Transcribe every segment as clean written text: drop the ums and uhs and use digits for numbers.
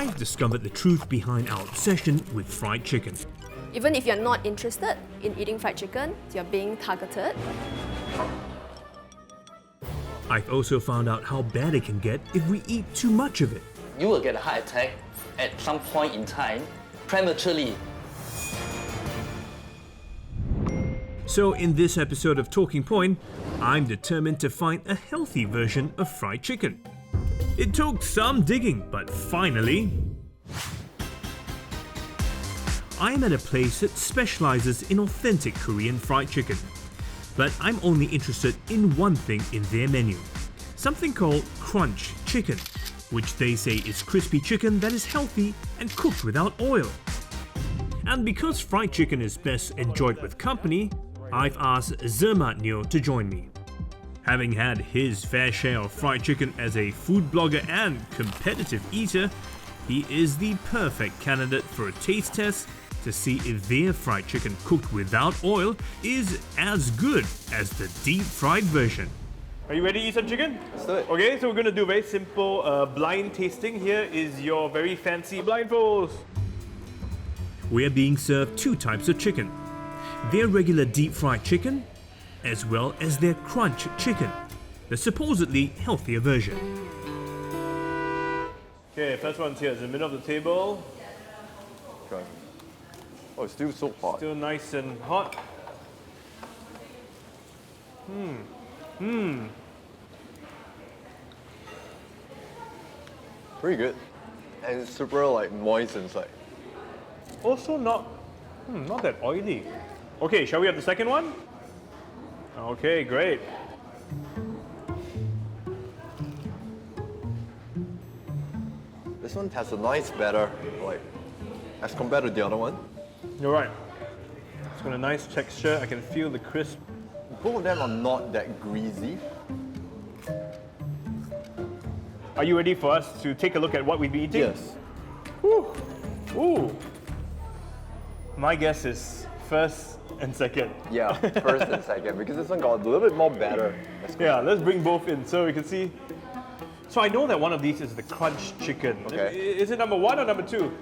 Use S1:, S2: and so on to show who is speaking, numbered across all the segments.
S1: I've discovered the truth behind our obsession with fried chicken.
S2: Even if you're not interested in eating fried chicken, you're being targeted.
S1: I've also found out how bad it can get if we eat too much of it.
S3: You will get a heart attack at some point in time, prematurely.
S1: So in this episode of Talking Point, I'm determined to find a healthy version of fried chicken. It took some digging, but finally, I'm at a place that specializes in authentic Korean fried chicken. But I'm only interested in one thing in their menu, something called crunch chicken, which they say is crispy chicken that is healthy and cooked without oil. And because fried chicken is best enjoyed with company, I've asked Zermatt Neo to join me. Having had his fair share of fried chicken as a food blogger and competitive eater, he is the perfect candidate for a taste test to see if their fried chicken cooked without oil is as good as the deep-fried version.
S4: Are you ready to eat some chicken?
S5: Let's do it.
S4: Okay, so we're going to do a very simple blind tasting. Here is your very fancy blindfolds.
S1: We are being served two types of chicken. Their regular deep-fried chicken, as well as their crunch chicken, the supposedly healthier version.
S4: Okay, first one's here. It's in the middle of the table.
S5: Okay. Oh, it's still so hot.
S4: Still nice and hot.
S5: Pretty good. And it's super like moist inside.
S4: Also not that oily. Okay, shall we have the second one? Okay, great.
S5: This one has a nice batter, like as compared to the other one.
S4: You're right. It's got a nice texture. I can feel the crisp.
S5: Both of them are not that greasy.
S4: Are you ready for us to take a look at what we've been eating?
S5: Yes.
S4: Ooh. Ooh. My guess is first and second.
S5: Yeah, first and second, because this one got a little bit more batter.
S4: Yeah, let's bring both in so we can see. So I know that one of these is the crunch chicken.
S5: Okay.
S4: Is it number one or number two?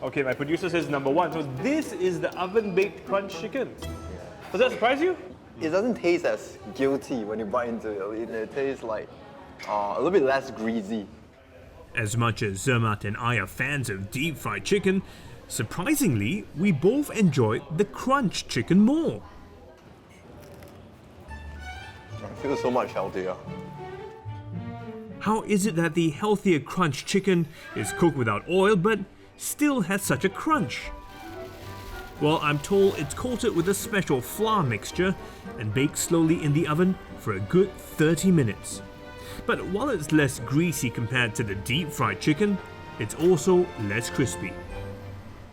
S4: Okay, my producer says number one. So this is the oven-baked crunch chicken. Does that surprise you?
S5: It doesn't taste as guilty when you bite into it. It tastes like a little bit less greasy.
S1: As much as Zermatt and I are fans of deep-fried chicken, surprisingly, we both enjoy the crunch chicken more.
S5: I feel so much healthier.
S1: How is it that the healthier crunch chicken is cooked without oil but still has such a crunch? Well, I'm told it's coated with a special flour mixture and baked slowly in the oven for a good 30 minutes. But while it's less greasy compared to the deep-fried chicken, it's also less crispy.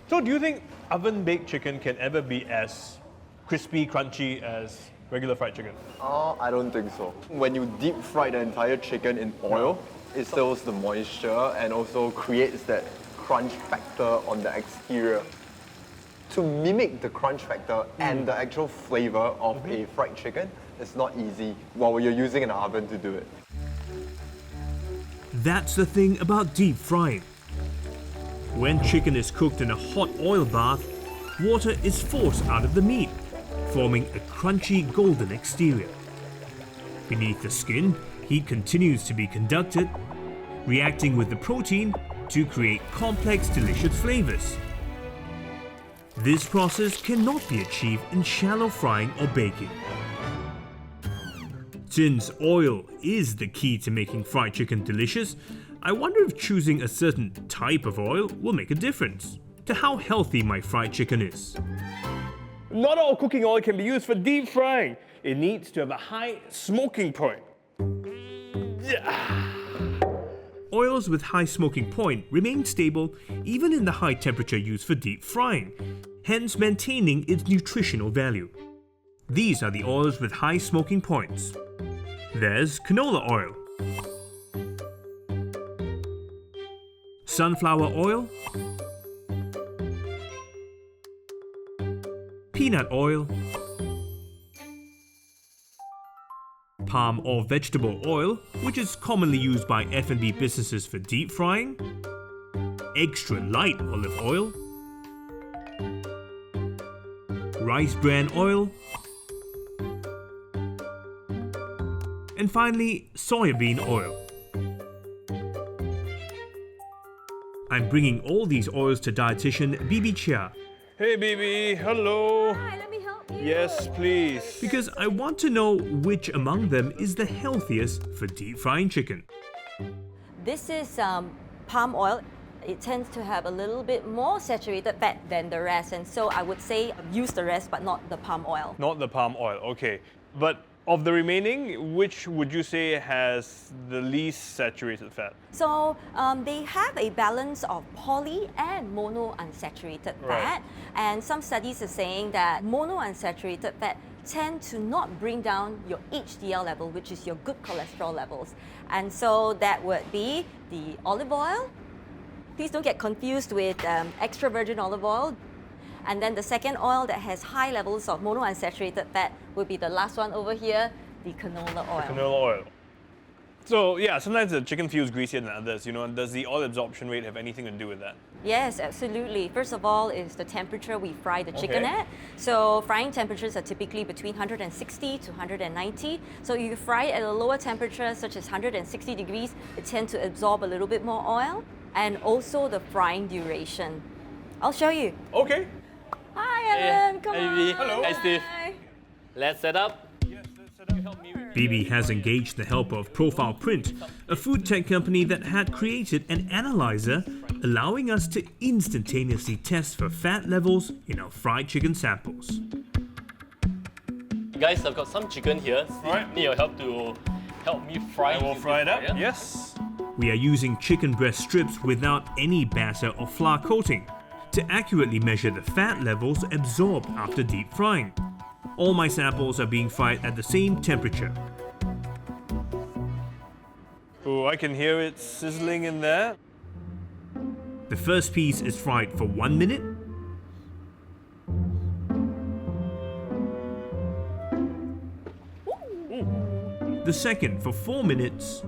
S4: So do you think oven-baked chicken can ever be as crispy, crunchy as regular fried chicken?
S5: I don't think so. When you deep fry the entire chicken in oil, it stills the moisture and also creates that crunch factor on the exterior. To mimic the crunch factor and the actual flavor of a fried chicken, it's not easy while you're using an oven to do it.
S1: That's the thing about deep frying. When chicken is cooked in a hot oil bath, water is forced out of the meat, forming a crunchy golden exterior. Beneath the skin, heat continues to be conducted, reacting with the protein to create complex, delicious flavors. This process cannot be achieved in shallow frying or baking. Since oil is the key to making fried chicken delicious, I wonder if choosing a certain type of oil will make a difference to how healthy my fried chicken is.
S4: Not all cooking oil can be used for deep frying. It needs to have a high smoking point.
S1: Oils with high smoking point remain stable even in the high temperature used for deep frying, hence maintaining its nutritional value. These are the oils with high smoking points. There's canola oil, sunflower oil, peanut oil, palm or vegetable oil, which is commonly used by F&B businesses for deep frying, extra light olive oil, rice bran oil, and finally soybean oil. I'm bringing all these oils to dietitian Steven Chia
S4: Hey, Bibi. Hello.
S2: Hi, let me help you.
S4: Yes, please.
S1: because I want to know which among them is the healthiest for deep frying chicken.
S6: This is palm oil. It tends to have a little bit more saturated fat than the rest, and so I would say use the rest but not the palm oil.
S4: Not the palm oil, okay. But of the remaining, which would you say has the least saturated fat?
S6: So they have a balance of poly and monounsaturated
S4: Right.
S6: fat, and some studies are saying that monounsaturated fat tend to not bring down your HDL level, which is your good cholesterol levels. And so that would be the olive oil. Please don't get confused with extra virgin olive oil. And then the second oil that has high levels of monounsaturated fat would be the last one over here, the canola oil.
S4: Canola oil. So yeah, sometimes the chicken feels greasier than others, you know. Does the oil absorption rate have anything to do with that?
S6: Yes, absolutely. First of all is the temperature we fry the chicken
S4: Okay.
S6: at. So frying temperatures are typically between 160 to 190. So if you fry it at a lower temperature, such as 160 degrees, it tends to absorb a little bit more oil. And also the frying duration. I'll show you.
S4: Okay.
S6: Hi, Ellen. Come
S3: Hi,
S6: on.
S3: Vivi.
S4: Hello.
S3: Hi, Steve.
S6: Hi.
S3: Let's set up.
S4: Yes, let's set up.
S1: Bibi has engaged the help of Profile Print, a food tech company that had created an analyzer allowing us to instantaneously test for fat levels in our fried chicken samples.
S3: Guys, I've got some chicken here. Steve,
S4: Alright.
S3: need your help to help me fry
S4: I will
S3: using
S4: fry it up.
S3: fryer.
S4: Yes.
S1: We are using chicken breast strips without any batter or flour coating to accurately measure the fat levels absorbed after deep frying. All my samples are being fried at the same temperature.
S4: Oh, I can hear it sizzling in there.
S1: The first piece is fried for 1 minute. The second for 4 minutes.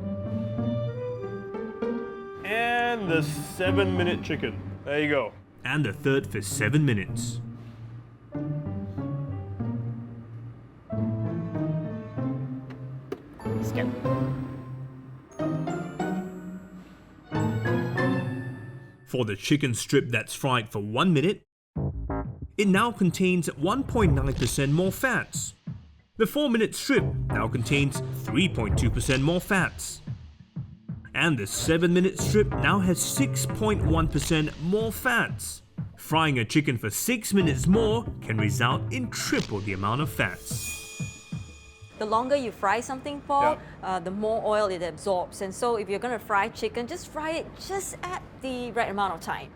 S4: And the 7-minute chicken. There you go.
S1: And the third for 7 minutes.
S3: Scan.
S1: For the chicken strip that's fried for 1 minute, it now contains 1.9% more fats. The 4-minute strip now contains 3.2% more fats. And the 7-minute strip now has 6.1% more fats. Frying a chicken for 6 minutes more can result in triple the amount of fats.
S6: The longer you fry something for, the more oil it absorbs. And so if you're going to fry chicken, just fry it just at the right amount of time.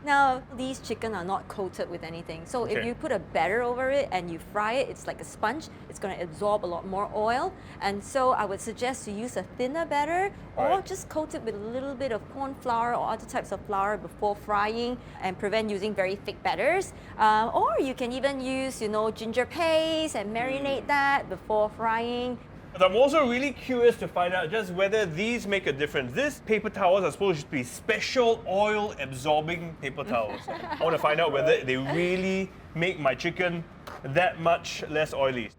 S6: Now, these chicken are not coated with anything. So if
S4: Okay.
S6: you put a batter over it and you fry it, it's like a sponge. It's going to absorb a lot more oil. And so I would suggest to use a thinner batter or
S4: Right.
S6: just coat it with a little bit of corn flour or other types of flour before frying and prevent using very thick batters. Or you can even use, ginger paste and marinate that before frying.
S4: But I'm also really curious to find out just whether these make a difference. These paper towels are supposed to be special oil absorbing paper towels. I want to find out whether they really make my chicken that much less oily.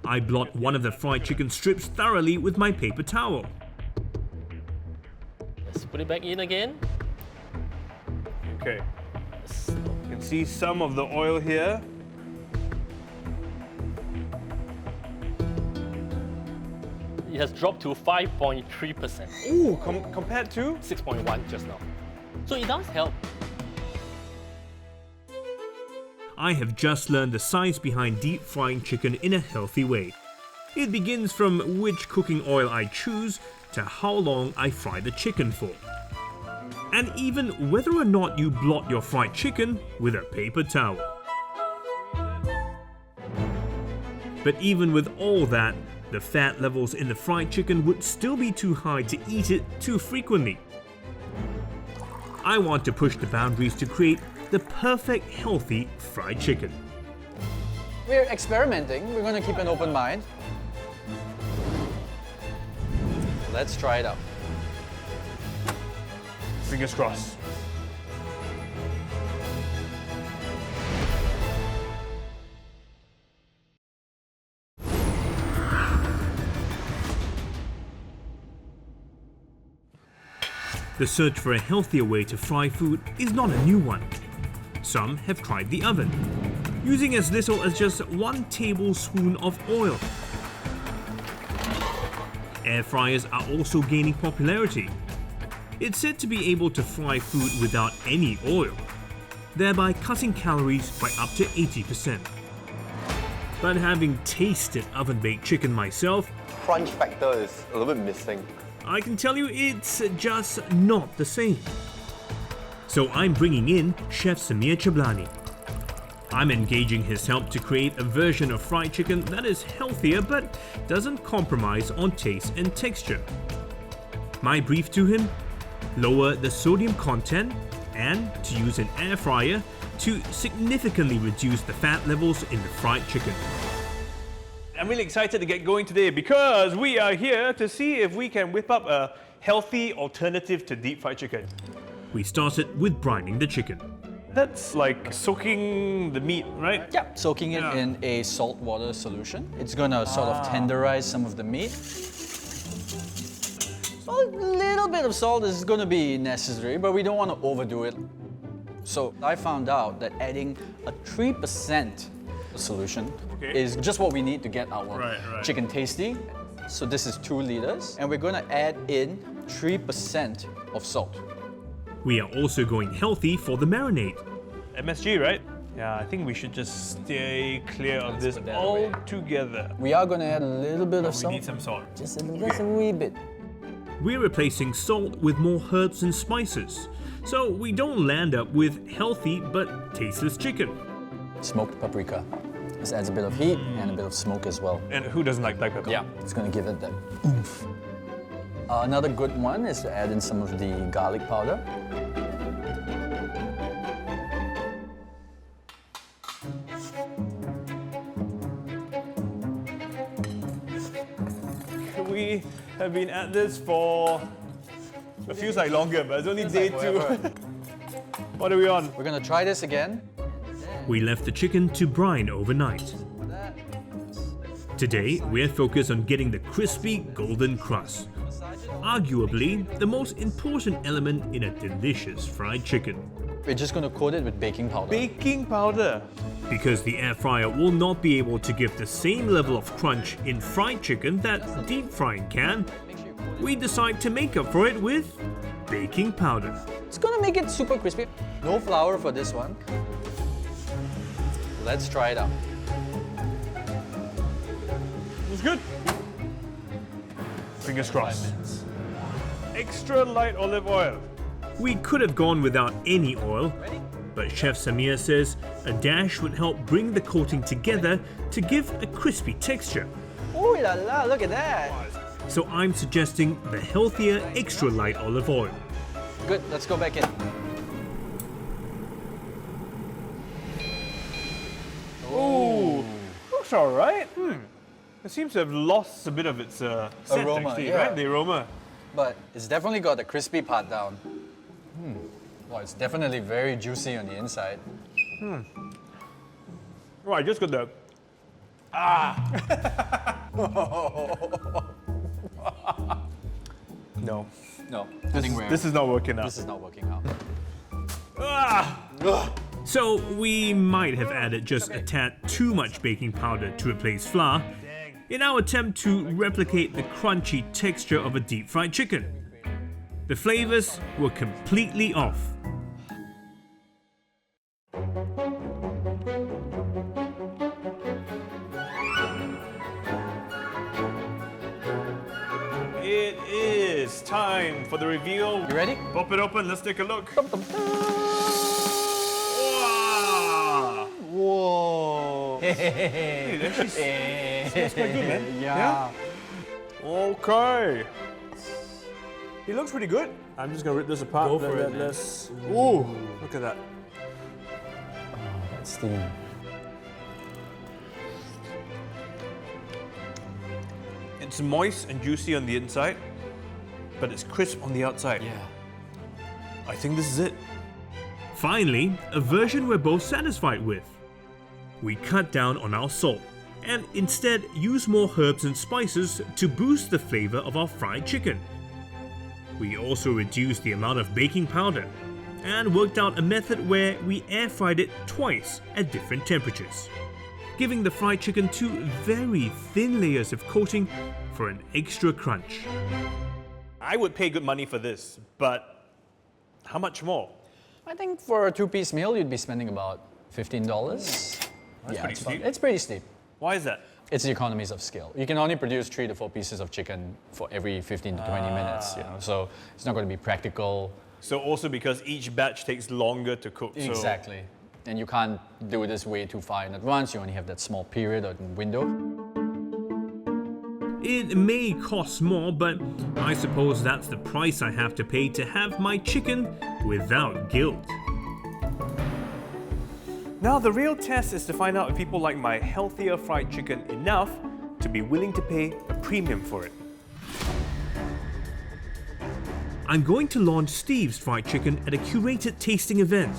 S1: I blot one of the fried chicken strips thoroughly with my paper towel.
S3: Let's put it back in again.
S4: Okay. You can see some of the oil here.
S3: It has dropped to 5.3%.
S4: Ooh, compared to?
S3: 6.1 just now. So it does help.
S1: I have just learned the science behind deep frying chicken in a healthy way. It begins from which cooking oil I choose to how long I fry the chicken for. And even whether or not you blot your fried chicken with a paper towel. But even with all that, the fat levels in the fried chicken would still be too high to eat it too frequently. I want to push the boundaries to create the perfect healthy fried chicken.
S7: We're experimenting. We're going to keep an open mind. Let's try it out.
S4: Fingers crossed.
S1: The search for a healthier way to fry food is not a new one. Some have tried the oven, using as little as just 1 tablespoon of oil. Air fryers are also gaining popularity. It's said to be able to fry food without any oil, thereby cutting calories by up to 80%. But having tasted oven-baked chicken myself,
S5: Crunch factor is a little bit missing.
S1: I can tell you it's just not the same. So I'm bringing in Chef Samir Chablani. I'm engaging his help to create a version of fried chicken that is healthier but doesn't compromise on taste and texture. My brief to him? Lower the sodium content and to use an air fryer to significantly reduce the fat levels in the fried chicken.
S4: I'm really excited to get going today because we are here to see if we can whip up a healthy alternative to deep fried chicken.
S1: We started with brining the chicken.
S4: That's like soaking the meat, right?
S7: Yeah, soaking it in a salt water solution. It's gonna sort of tenderize some of the meat. So a little bit of salt is gonna be necessary, but we don't want to overdo it. So I found out that adding a 3% solution is just what we need to get our chicken tasty. So this is 2 liters, and we're gonna add in 3% of salt.
S1: We are also going healthy for the marinade.
S4: MSG, right? Yeah, I think we should just stay clear of this
S7: put that away.
S4: altogether.
S7: We are gonna add a little bit of
S4: We
S7: salt.
S4: need some salt.
S7: Just a wee bit.
S1: We're replacing salt with more herbs and spices, so we don't land up with healthy but tasteless chicken.
S7: Smoked paprika. This adds a bit of heat and a bit of smoke as well.
S4: And who doesn't like black pepper?
S7: Yeah, it's gonna give it that oomph. Another good one is to add in some of the garlic powder.
S4: We have been at this for, it feels like longer, but it's only day 2. What are we on?
S7: We're gonna try this again.
S1: We left the chicken to brine overnight. Today, we're focused on getting the crispy golden crust. Arguably, the most important element in a delicious fried chicken.
S7: We're just gonna coat it with baking powder.
S4: Baking powder.
S1: Because the air fryer will not be able to give the same level of crunch in fried chicken that deep frying can, we decide to make up for it with baking powder.
S7: It's gonna make it super crispy. No flour for this one. Let's try it out.
S4: It's good. Fingers crossed. Extra light olive oil.
S1: We could have gone without any oil, but Chef Samir says a dash would help bring the coating together to give a crispy texture.
S7: Oh la la, look at that.
S1: So I'm suggesting the healthier extra light olive oil.
S7: Good, let's go back in.
S4: Ooh, looks alright. It seems to have lost a bit of its scent,
S7: Aroma,
S4: actually,
S7: yeah.
S4: right? The aroma.
S7: But it's definitely got the crispy part down. Well, it's definitely very juicy on the inside.
S4: Oh, I just got the. No.
S7: No, I think
S4: This is not working out.
S7: this is not working out.
S1: So we might have added just a tad too much baking powder to replace flour in our attempt to replicate the crunchy texture of a deep fried chicken. The flavors were completely off.
S4: It is time for the reveal.
S7: You ready?
S4: Pop it open, let's take a look. Wow!
S7: Whoa!
S4: It actually smells quite good, man.
S7: Yeah.
S4: Okay. It looks pretty good. I'm just gonna rip this apart.
S7: Go for it, man.
S4: Let's. Ooh, look at that.
S7: That's steam.
S4: It's moist and juicy on the inside, but it's crisp on the outside.
S7: Yeah.
S4: I think this is it.
S1: Finally, a version we're both satisfied with. We cut down on our salt and instead use more herbs and spices to boost the flavor of our fried chicken. We also reduced the amount of baking powder and worked out a method where we air fried it twice at different temperatures, giving the fried chicken two very thin layers of coating for an extra crunch.
S4: I would pay good money for this, but how much more?
S7: I think for a two-piece meal, you'd be spending about $15.
S4: pretty steep.
S7: It's pretty steep.
S4: Why is that?
S7: It's the economies of scale. You can only produce 3 to 4 pieces of chicken for every 15 to 20 minutes, so it's not going to be practical.
S4: So also because each batch takes longer to cook.
S7: Exactly. And you can't do this way too far in advance. You only have that small period or window.
S1: It may cost more, but I suppose that's the price I have to pay to have my chicken without guilt.
S4: Now the real test is to find out if people like my healthier fried chicken enough to be willing to pay a premium for it.
S1: I'm going to launch Steve's fried chicken at a curated tasting event.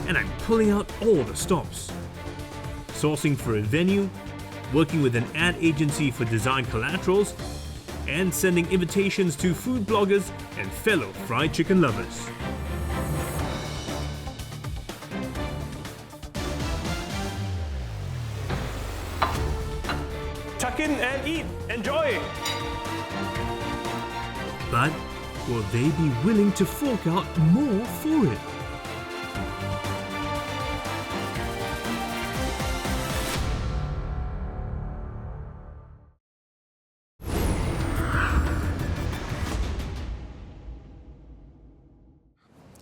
S1: And I'm pulling out all the stops. Sourcing for a venue, working with an ad agency for design collaterals, and sending invitations to food bloggers and fellow fried chicken lovers.
S4: Tuck in and eat. Enjoy!
S1: But will they be willing to fork out more for it?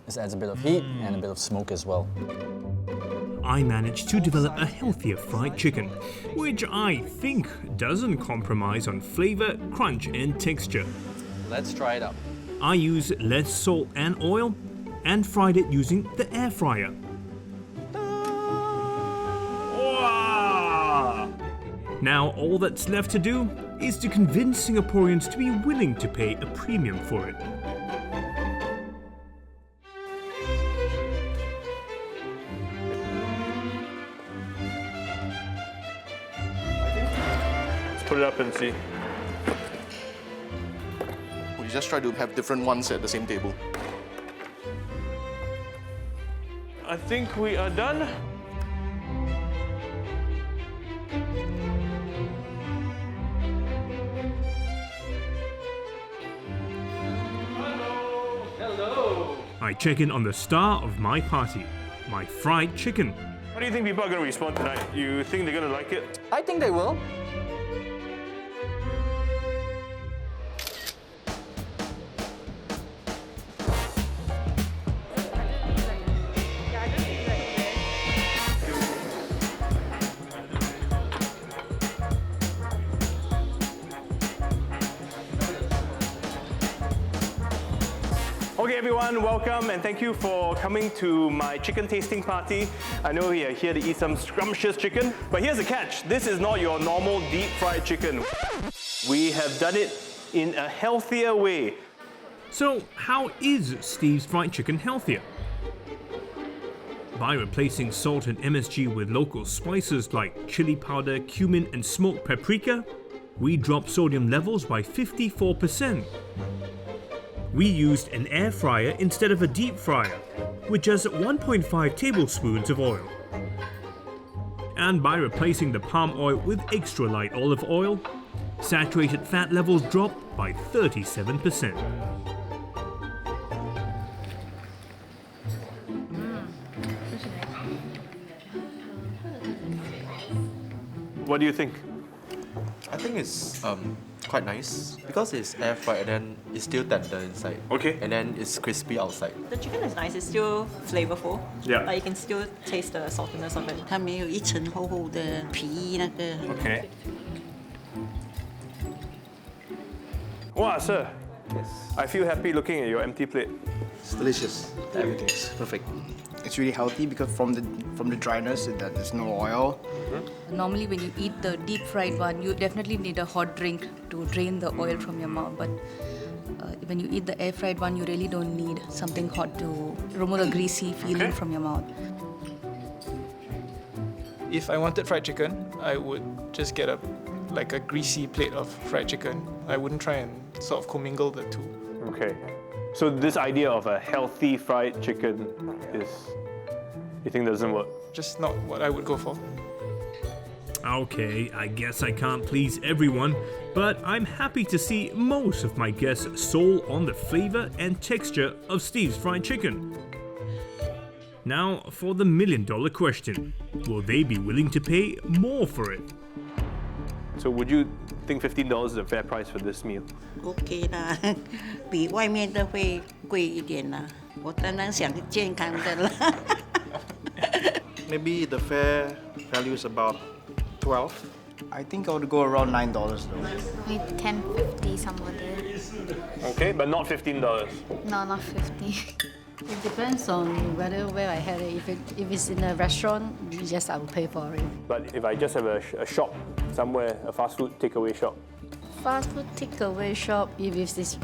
S7: This adds a bit of heat and a bit of smoke as well.
S1: I managed to develop a healthier fried chicken, which I think doesn't compromise on flavor, crunch, and texture.
S7: Let's try it out.
S1: I used less salt and oil and fried it using the air fryer.
S4: Wow!
S1: Now all that's left to do is to convince Singaporeans to be willing to pay a premium for it.
S4: Let's put it up and see.
S8: We just try to have different ones at the same table.
S4: I think we are done.
S1: I check in on the star of my party, my fried chicken.
S4: How do you think people are going to respond tonight? You think they're going to like it?
S7: I think they will.
S4: Okay everyone, welcome and thank you for coming to my chicken tasting party. I know we are here to eat some scrumptious chicken, but here's the catch. This is not your normal deep fried chicken. We have done it in a healthier way.
S1: So how is Steve's fried chicken healthier? By replacing salt and MSG with local spices like chili powder, cumin and smoked paprika, we drop sodium levels by 54%. We used an air fryer instead of a deep fryer, with just 1.5 tablespoons of oil. And by replacing the palm oil with extra light olive oil, saturated fat levels dropped by 37%.
S4: What do you think?
S9: I think it's quite nice because it's air fried and then it's still tender inside.
S4: Okay.
S9: And then it's crispy outside.
S10: The chicken is nice. It's still flavorful.
S4: Yeah.
S10: But you can still taste the saltiness of it.
S11: 它没有一层厚厚的皮那个。
S4: Okay. Wow, sir.
S9: Yes.
S4: I feel happy looking at your empty plate.
S12: It's delicious.
S9: Everything's perfect.
S12: It's really healthy because from the dryness, that there's no oil.
S13: Normally when you eat the deep fried one, you definitely need a hot drink to drain the oil from your mouth. But When you eat the air fried one, you really don't need something hot to remove the greasy feeling from your mouth.
S14: If I wanted fried chicken, I would just get a greasy plate of fried chicken. I wouldn't try and sort of commingle the two.
S4: Okay. So this idea of a healthy fried chicken you think doesn't work?
S14: Just not what I would go for.
S1: Okay, I guess I can't please everyone, but I'm happy to see most of my guests sold on the flavour and texture of Steve's fried chicken. Now for the million-dollar question. Will they be willing to pay more for it?
S4: So would you think $15 is a fair price for this meal?
S11: OK 啦，比外面的会贵一点啦。我当然想健康的啦。
S12: Maybe the fair value is about 12. I think I would go around $9 though.
S15: Maybe 10.50 somewhere there.
S4: Okay, but not $15.
S15: No, not 50.
S16: It depends on where I had it. If it's in a restaurant, yes, I will pay for it.
S4: But if I just have a shop somewhere, a fast food takeaway shop?
S16: Fast food takeaway shop, if it's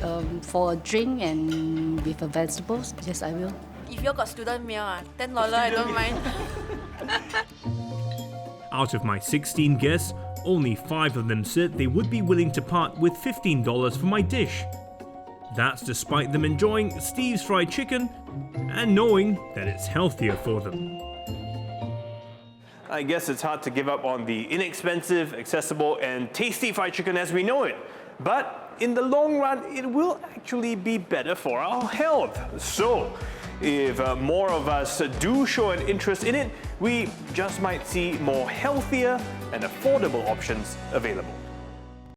S16: for a drink and with vegetables, yes, I will.
S17: If you got student meal, $10 I don't mind.
S1: Out of my 16 guests, only 5 of them said they would be willing to part with $15 for my dish. That's despite them enjoying Steve's fried chicken and knowing that it's healthier for them.
S4: I guess it's hard to give up on the inexpensive, accessible, and tasty fried chicken as we know it. But in the long run, it will actually be better for our health. So, if more of us do show an interest in it, we just might see more healthier and affordable options available.